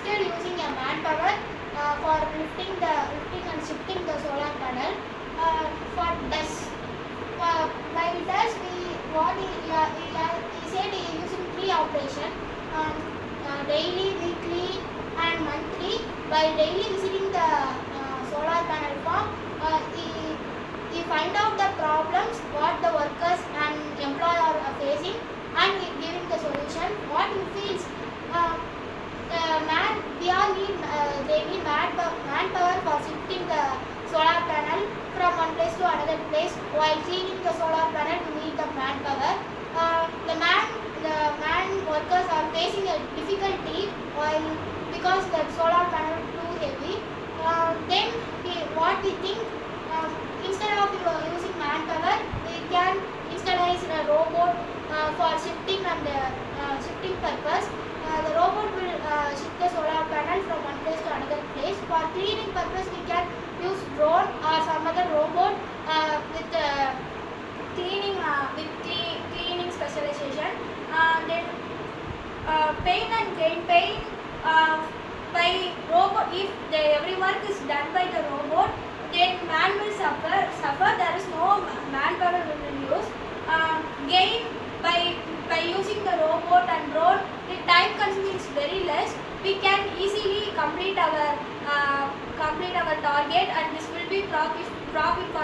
instead using a manpower for lifting and shifting the solar panel. For dust, by dust he said he using 3 operation, daily, weekly and monthly. By daily visiting the solar panel farm, he find out the problems what the workers and employer are facing, and he giving the solution. What he feels, they need manpower for shifting the solar panel from one place to another place. While cleaning the solar panel, we need the manpower. The man workers are facing a difficulty while because the solar panel is too heavy. Then what we think, instead of using manpower, we can install a robot for shifting and shifting purpose. The robot will shift the solar panel from one place to another place. For cleaning purpose, we can use drone or some other robot with cleaning specialization. Then pain and gain pain by robot. If every work is done by the robot, then man will suffer. There is no manpower we will use. Gain by using the robot and drone, the time consuming is very less. We can easily complete our target, and this will be profit for